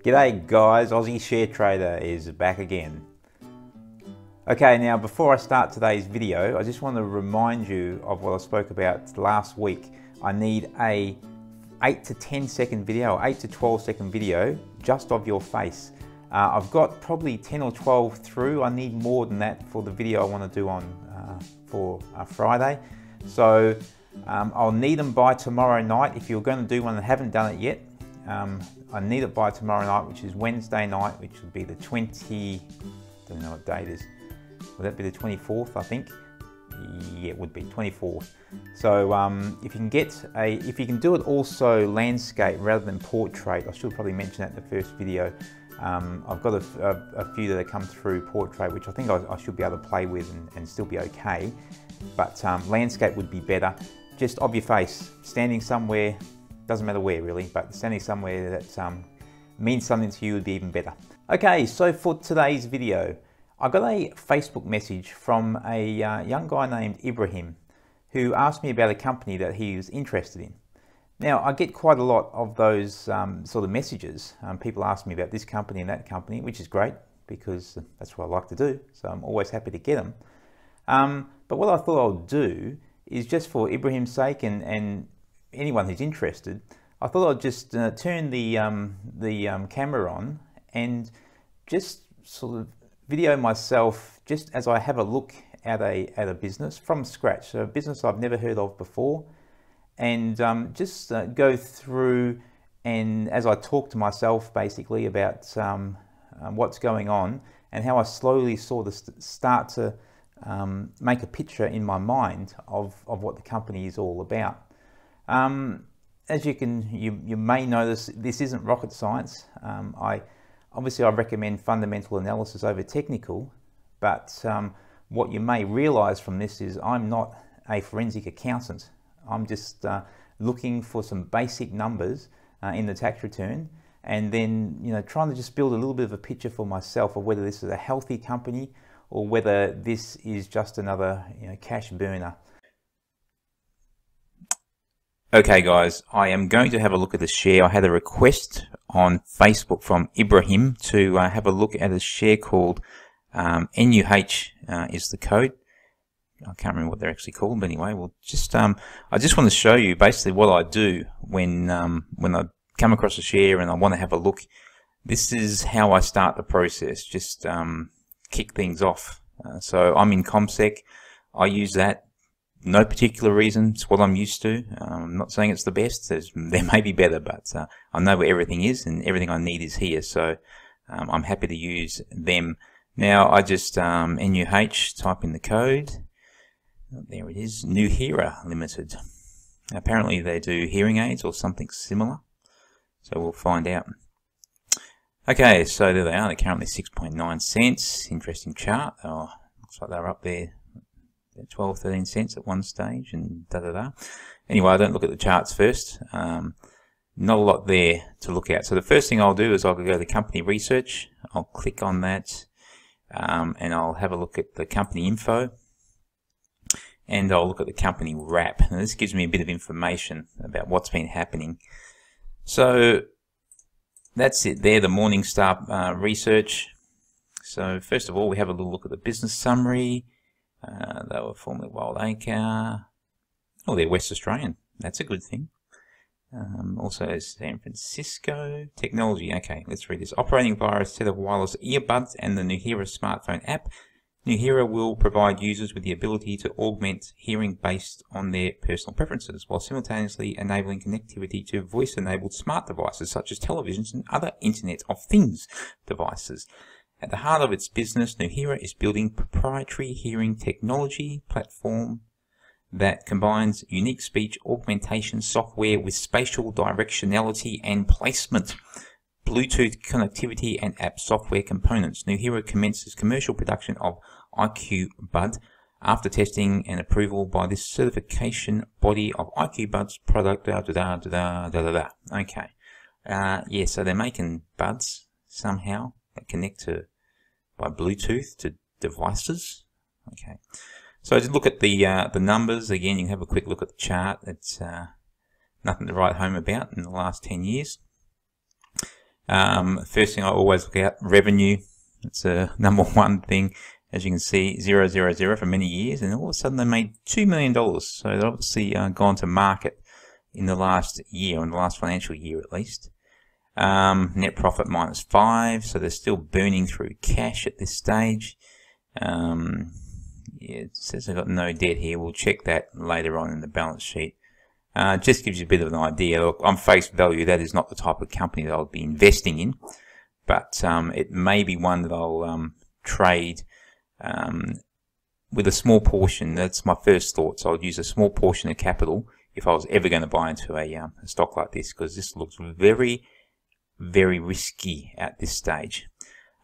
G'day guys, Aussie Share Trader is back again. Okay, now before I start today's video, I just want to remind you of what I spoke about last week. I need a 8 to 10 second video, 8 to 12 second video just of your face. I've got probably 10 or 12 through. I need more than that for the video I want to do on for Friday. So I'll need them by tomorrow night. If you're going to do one and haven't done it yet, I need it by tomorrow night, which is Wednesday night, which would be the 20, don't know what date it is. Would that be the 24th, I think? Yeah, it would be 24th. So if you can do it also landscape rather than portrait, I should probably mention that in the first video. I've got a few that have come through portrait, which I think I should be able to play with and still be okay. But landscape would be better. Just of your face, standing somewhere, doesn't matter where really, but standing somewhere that means something to you would be even better. Okay, so for today's video, I got a Facebook message from a young guy named Ibrahim who asked me about a company that he was interested in. Now, I get quite a lot of those sort of messages. People ask me about this company and that company, which is great because that's what I like to do. So I'm always happy to get them. But what I thought I'll do is just for Ibrahim's sake and anyone who's interested, I thought I'd just turn the camera on and just sort of video myself just as I have a look at a business from scratch. So a business I've never heard of before, and just go through and as I talk to myself basically about what's going on and how I slowly sort of start to make a picture in my mind of what the company is all about. As you may notice, this isn't rocket science. Obviously I recommend fundamental analysis over technical, but what you may realize from this is I'm not a forensic accountant. I'm just looking for some basic numbers in the tax return, and then trying to just build a little bit of a picture for myself of whether this is a healthy company or whether this is just another cash burner. Okay guys, I am going to have a look at the share. I had a request on Facebook from Ibrahim to have a look at a share called NUH is the code. I can't remember what they're actually called, but anyway, we'll just I just want to show you basically what I do when I come across a share and I want to have a look. This is how I start the process. Just kick things off. So I'm in ComSec. I use that. No particular reason. It's what I'm used to. I'm not saying it's the best. There may be better, but I know where everything is and everything I need is here. So I'm happy to use them. Now I just NUH, type in the code. There it is, Nuheara Limited. Apparently they do hearing aids or something similar. So we'll find out. Okay, so there they are. They're currently 6.9 cents. Interesting chart. Oh, looks like they're up there. 12, 13 cents at one stage and da-da-da. Anyway, I don't look at the charts first. Not a lot there to look at. So the first thing I'll do is I'll go to company research. I'll click on that and I'll have a look at the company info and I'll look at the company wrap. And this gives me a bit of information about what's been happening. So that's it there, the Morningstar research. So first of all, we have a little look at the business summary. They were formerly Wild Acre. Oh, they're West Australian. That's a good thing. Also San Francisco. Technology. Okay, let's read this. Operating via a set of wireless earbuds and the Nuheara smartphone app, Nuheara will provide users with the ability to augment hearing based on their personal preferences, while simultaneously enabling connectivity to voice-enabled smart devices such as televisions and other Internet of Things devices. At the heart of its business, Nuheara is building proprietary hearing technology platform that combines unique speech augmentation software with spatial directionality and placement, Bluetooth connectivity and app software components. Nuheara commences commercial production of IQ Bud after testing and approval by this certification body of IQ Bud's product. Okay. Yeah, so they're making buds somehow that connect by Bluetooth to devices. Okay. So I did look at the numbers. Again, you can have a quick look at the chart. It's nothing to write home about in the last 10 years. First thing I always look at, revenue. It's a number one thing. As you can see, 000 for many years, and all of a sudden they made $2 million. So they've obviously gone to market in the last year, in the last financial year at least. Net profit -5, so they're still burning through cash at this stage. Yeah, it says they've got no debt here. We'll check that later on in the balance sheet. Just gives you a bit of an idea. Look, on face value, that is not the type of company that I'll be investing in, but it may be one that I'll trade with a small portion. That's my first thought. So I'll use a small portion of capital if I was ever going to buy into a stock like this, because this looks very, very risky at this stage.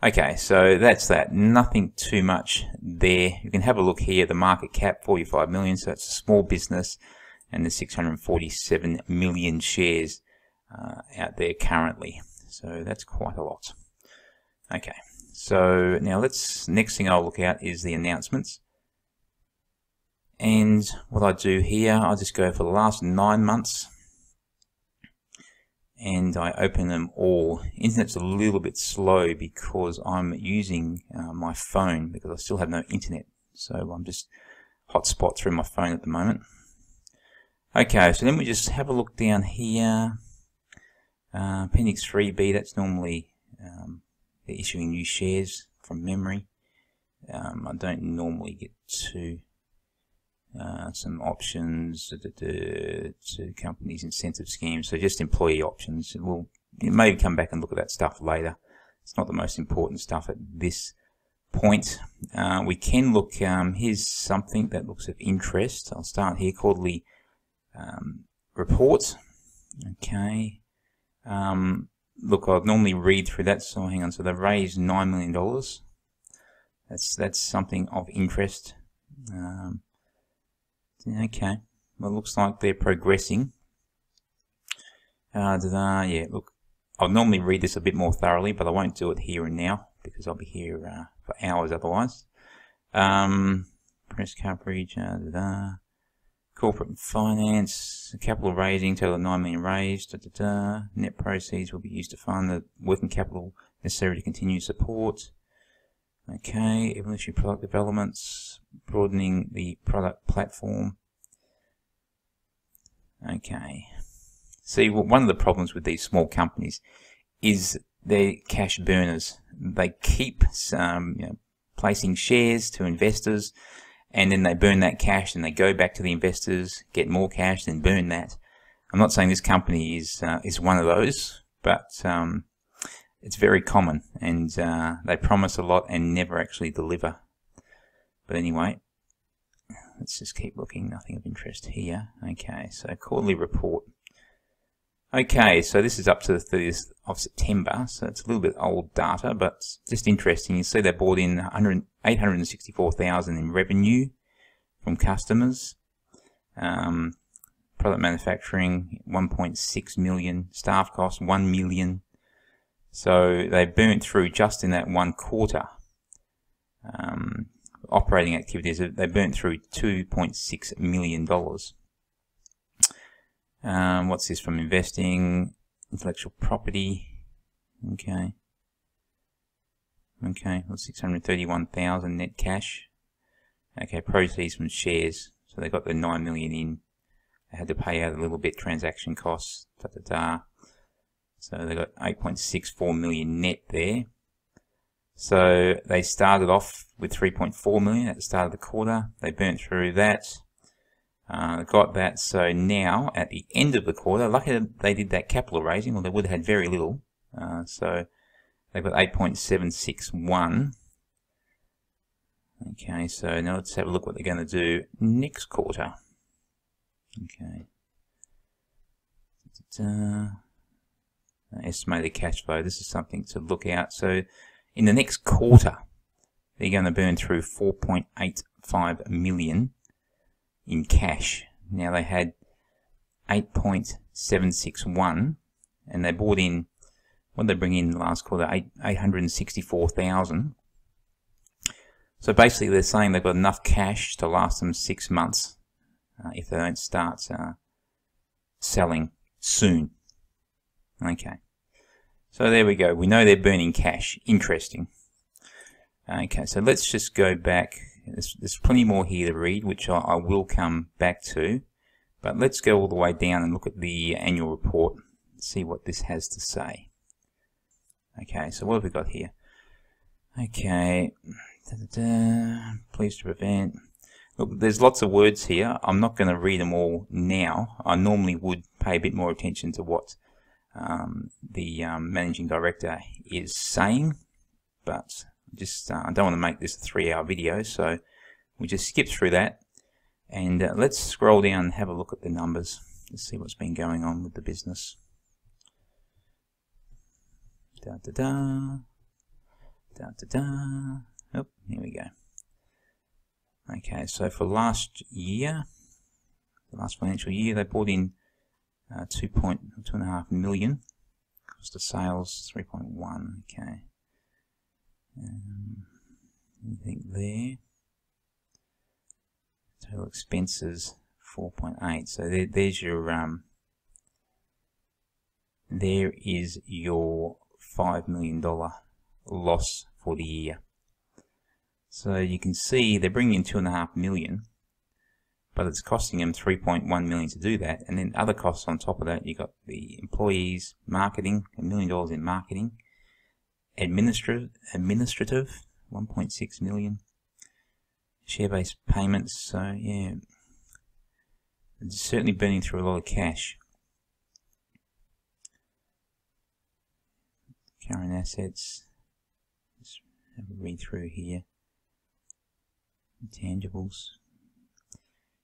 Okay, so that's that. Nothing too much there. You can have a look here. The market cap, 45 million, so it's a small business, and there's 647 million shares out there currently. So that's quite a lot. Okay, so now next thing I'll look at is the announcements. And what I do here, I just go for the last 9 months, and I open them all. Internet's a little bit slow because I'm using my phone, because I still have no internet. So I'm just hotspot through my phone at the moment. Okay, so then we just have a look down here. Appendix 3B, that's normally they're issuing new shares from memory. I don't normally get to some options to companies' incentive schemes, so just employee options. We'll maybe come back and look at that stuff later. It's not the most important stuff at this point. We can look, here's something that looks of interest. I'll start here, quarterly report. Okay. Look, I'd normally read through that, so hang on. So they've raised $9 million. That's something of interest. Okay, well, it looks like they're progressing. Yeah, look, I'll normally read this a bit more thoroughly, but I won't do it here and now because I'll be here for hours otherwise. Press coverage, corporate and finance, capital raising, total of 9 million raised. Net proceeds will be used to fund the working capital necessary to continue support. Okay, evolutionary product developments, broadening the product platform. Okay. See, one of the problems with these small companies is they're cash burners. They keep placing shares to investors, and then they burn that cash, and they go back to the investors, get more cash, then burn that. I'm not saying this company is one of those, but it's very common, and they promise a lot and never actually deliver. But anyway, let's just keep looking. Nothing of interest here. Okay, so quarterly report. Okay, so this is up to the 30th of September, so it's a little bit old data, but just interesting. You see they brought in 864,000 in revenue from customers. Product manufacturing, 1.6 million. Staff costs, 1 million. So they burnt through just in that one quarter. Operating activities, they burnt through $2.6 million. What's this from investing? Intellectual property. Okay. Okay, well, 631,000 net cash. Okay, proceeds from shares. So they got the 9 million in. They had to pay out a little bit transaction costs. So they got 8.64 million net there. So they started off with 3.4 million at the start of the quarter. They burnt through that. Got that. So now at the end of the quarter, lucky that they did that capital raising, or they would have had very little. So they've got 8.761. Okay, so now let's have a look what they're going to do next quarter. Okay. Estimated cash flow. This is something to look out. So in the next quarter, they're going to burn through 4.85 million in cash. Now they had 8.761, and they bought in, what did they bring in the last quarter? 864,000. So basically they're saying they've got enough cash to last them 6 months if they don't start selling soon. Okay. So there we go. We know they're burning cash. Interesting. Okay, so let's just go back. There's plenty more here to read, which I will come back to. But let's go all the way down and look at the annual report, see what this has to say. Okay, so what have we got here? Okay, pleased to prevent. Look, there's lots of words here. I'm not going to read them all now. I normally would pay a bit more attention to what the managing director is saying, but just I don't want to make this a 3-hour video, so we just skip through that. And let's scroll down and have a look at the numbers. Let's see what's been going on with the business. Da da da. Da da da. Oh, here we go. Okay, so for last year, the last financial year, they brought in 2.5 million. Cost of sales 3.1. Okay. Anything there? Total expenses 4.8. So there's your there is your $5 million loss for the year. So you can see they're bringing in 2.5 million, but it's costing them 3.1 million to do that, and then other costs on top of that. You got the employees, marketing, $1 million in marketing, administrative 1.6 million. Share-based payments, so yeah, it's certainly burning through a lot of cash. Current assets, just have a read through here. Intangibles.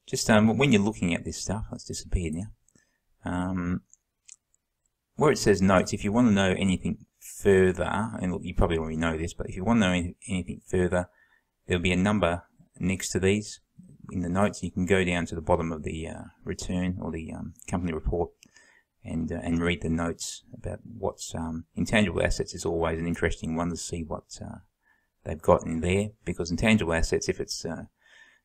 Just when you're looking at this stuff, it's disappeared now. Where it says notes, if you want to know anything further, and look, you probably already know this, but if you want to know anything further, there'll be a number next to these in the notes. You can go down to the bottom of the return or the company report and read the notes about what's intangible assets. Is always an interesting one to see what they've got in there, because intangible assets, if it's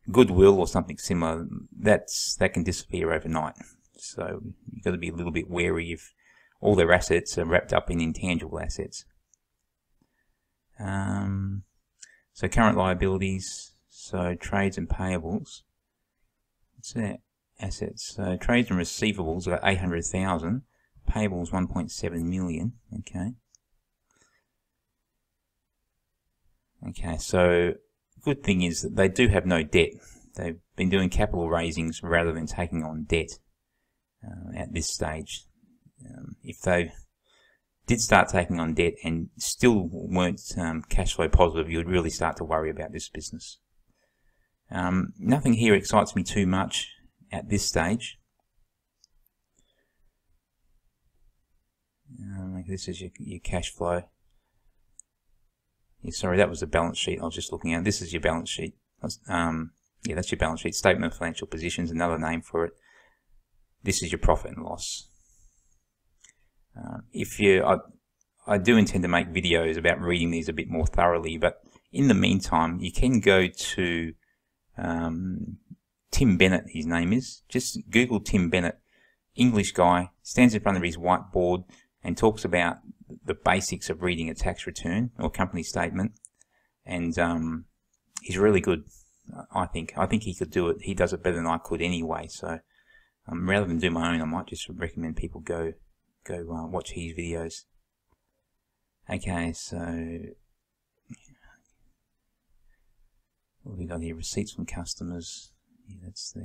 goodwill or something similar, that can disappear overnight. So you've got to be a little bit wary if all their assets are wrapped up in intangible assets. So current liabilities. So trades and payables. What's that? Assets. So trades and receivables are 800,000. Payables 1.7 million. Okay. Okay. So good thing is that they do have no debt. They've been doing capital raisings rather than taking on debt at this stage. If they did start taking on debt and still weren't cash flow positive, you would really start to worry about this business. Nothing here excites me too much at this stage. This is your cash flow. Yeah, sorry, that was the balance sheet I was just looking at. This is your balance sheet. Yeah, that's your balance sheet. Statement of financial positions, another name for it. This is your profit and loss. I do intend to make videos about reading these a bit more thoroughly, but in the meantime, you can go to Tim Bennett, his name is. Just Google Tim Bennett, English guy, stands in front of his whiteboard and talks about the basics of reading a tax return or company statement, and he's really good. I think he could do it. He does it better than I could anyway. So rather than do my own, I might just recommend people go watch his videos. Okay, so what have we got here? Receipts from customers. Yeah, that's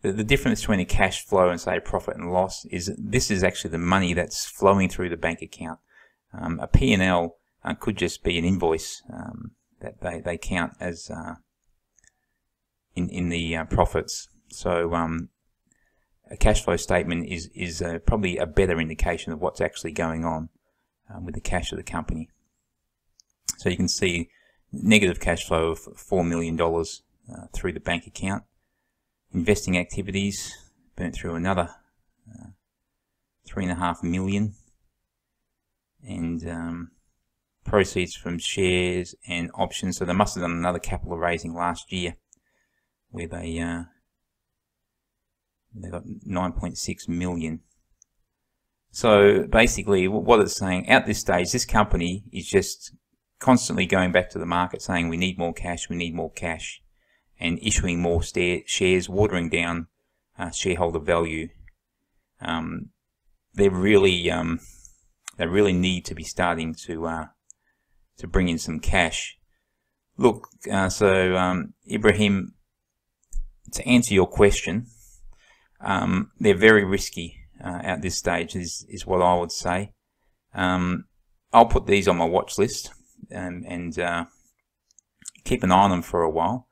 the difference between a cash flow and, say, profit and loss is that this is actually the money that's flowing through the bank account. A P&L could just be an invoice that they count as in the profits. So a cash flow statement is probably a better indication of what's actually going on with the cash of the company. So you can see negative cash flow of $4 million through the bank account. Investing activities burnt through another 3.5 million, and proceeds from shares and options. So they must have done another capital raising last year where they got 9.6 million. So basically what it's saying, at this stage, this company is just constantly going back to the market saying we need more cash, and issuing more shares, watering down shareholder value. They really need to be starting to bring in some cash. Look, Ibrahim, to answer your question, they're very risky at this stage, is what I would say. I'll put these on my watch list and keep an eye on them for a while.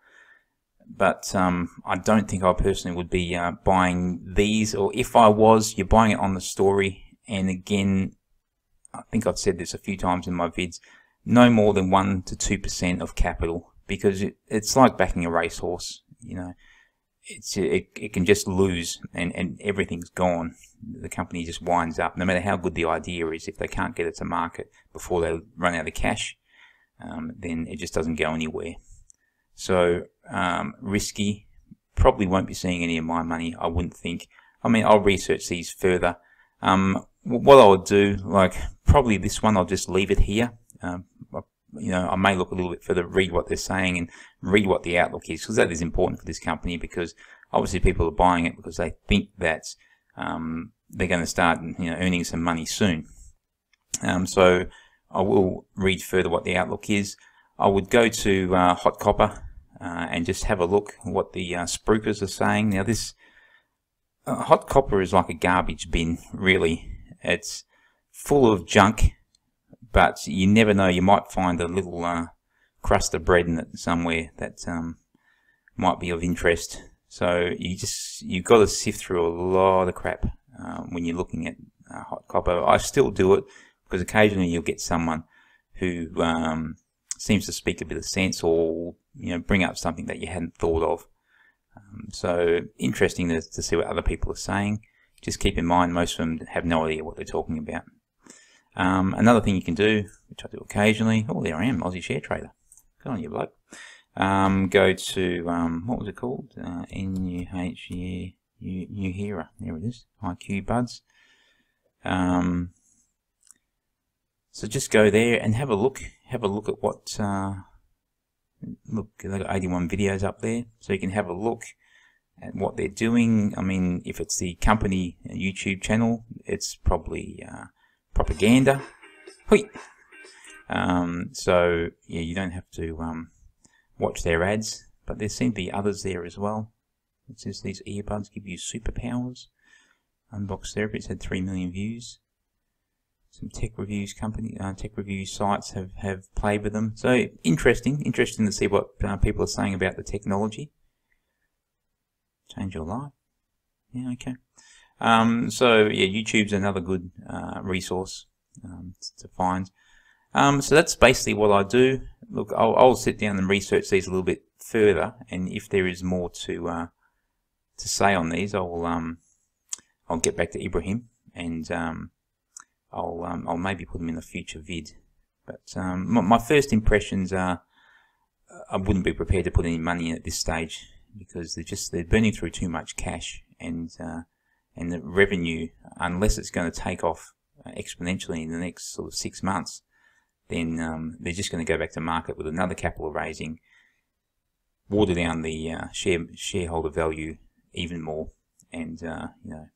But I don't think I personally would be buying these, or if I was, you're buying it on the story. And again, I think I've said this a few times in my vids, no more than 1 to 2% of capital, because it's like backing a racehorse. You know, it can just lose and everything's gone. The company just winds up, no matter how good the idea is. If they can't get it to market before they run out of cash, then it just doesn't go anywhere. So risky. Probably won't be seeing any of my money, I wouldn't think. I mean, I'll research these further. What I would do, like probably this one, I'll just leave it here. You know, I may look a little bit further, read what they're saying and read what the outlook is, because that is important for this company, because obviously people are buying it because they think that they're going to start, you know, earning some money soon. So I will read further what the outlook is. I would go to Hot Copper and just have a look what the spruikers are saying. Now this Hot Copper is like a garbage bin, really. It's full of junk, but you never know, you might find a little crust of bread in it somewhere that might be of interest. So you've got to sift through a lot of crap when you're looking at Hot Copper. I still do it because occasionally you'll get someone who seems to speak a bit of sense, or you know, bring up something that you hadn't thought of. So interesting to see what other people are saying. Just keep in mind, most of them have no idea what they're talking about. Another thing you can do, which I do occasionally, oh, there I am, Aussie Share Trader. Good on you, bloke. Go to, what was it called? Nuheara. There it is. IQ Buds. So just go there and have a look. Have a look at what, look, they've got 81 videos up there. So you can have a look at what they're doing. I mean, if it's the company YouTube channel, it's probably propaganda. Hui. So yeah, you don't have to watch their ads, but there seem to be others there as well. It says these earbuds give you superpowers. Unbox Therapy, it's had 3 million views. Some tech reviews tech review sites have played with them. So interesting to see what people are saying about the technology. Change your life. Yeah, okay. So yeah, YouTube's another good resource to find. So that's basically what I do. Look, I'll sit down and research these a little bit further, and if there is more to say on these, I'll get back to Ibrahim, and I'll maybe put them in a future vid. But my first impressions are, I wouldn't be prepared to put any money in at this stage, because they're burning through too much cash, and the revenue, unless it's going to take off exponentially in the next sort of 6 months, then they're just going to go back to market with another capital raising, water down the shareholder value even more, and you know,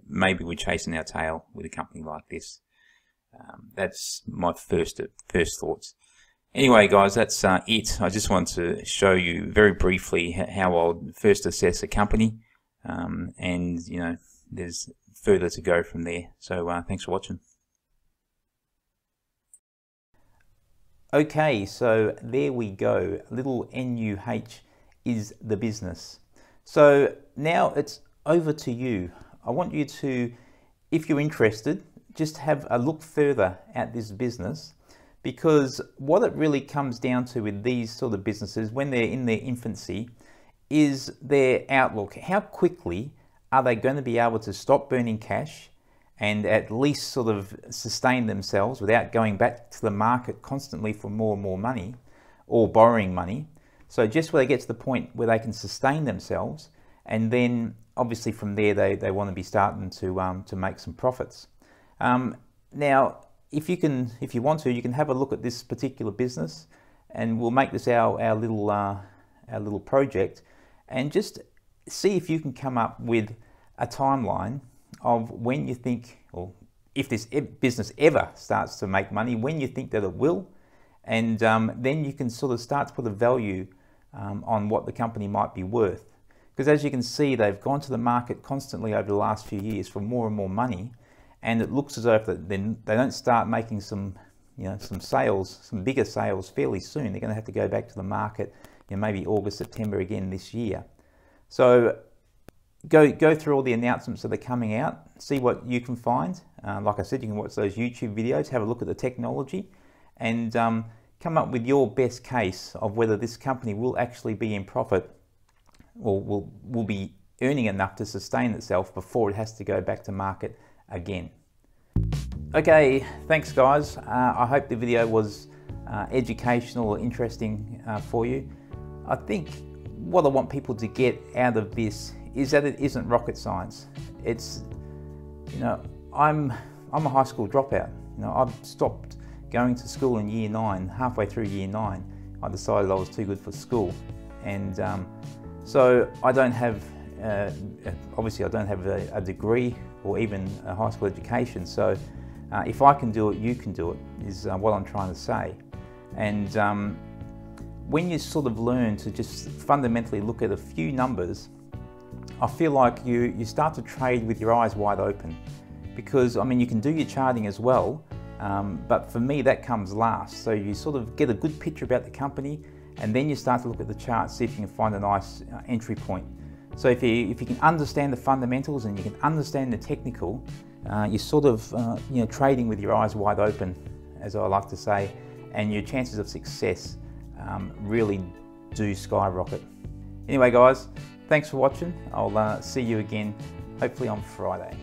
maybe we're chasing our tail with a company like this. That's my first thoughts. Anyway, guys, that's it. I just want to show you very briefly how I'll first assess a company, and you know, there's further to go from there. So thanks for watching. Okay, so there we go. Little NUH is the business. So now it's over to you. I want you to, if you're interested, just have a look further at this business, because what it really comes down to with these sort of businesses when they're in their infancy is their outlook. How quickly are they going to be able to stop burning cash and at least sort of sustain themselves without going back to the market constantly for more and more money or borrowing money? So just where they get to the point where they can sustain themselves, and then obviously from there they want to be starting to make some profits. Now, if you want to, you can have a look at this particular business, and we'll make this our little project, and just see if you can come up with a timeline of when you think, or if this business ever starts to make money, when you think that it will, and then you can sort of start to put a value on what the company might be worth. Because as you can see, they've gone to the market constantly over the last few years for more and more money, and it looks as though if they don't start making some sales, some bigger sales fairly soon, they're going to have to go back to the market, maybe August, September again this year. So go through all the announcements that are coming out, see what you can find. Like I said, you can watch those YouTube videos, have a look at the technology, and come up with your best case of whether this company will actually be in profit, or will be earning enough to sustain itself before it has to go back to market again. Okay, thanks guys. I hope the video was educational or interesting for you. I think what I want people to get out of this is that it isn't rocket science. It's, I'm a high school dropout. I've stopped going to school in year 9. Halfway through year 9, I decided I was too good for school, and so I don't have, obviously I don't have a degree or even a high school education. So if I can do it, you can do it, is what I'm trying to say. And when you sort of learn to just fundamentally look at a few numbers, I feel like you start to trade with your eyes wide open. Because, I mean, you can do your charting as well, but for me that comes last. So you sort of get a good picture about the company, and then you start to look at the chart, see if you can find a nice entry point. So if you can understand the fundamentals and you can understand the technical, you're sort of trading with your eyes wide open, as I like to say, and your chances of success really do skyrocket. Anyway guys, thanks for watching. I'll see you again hopefully on Friday.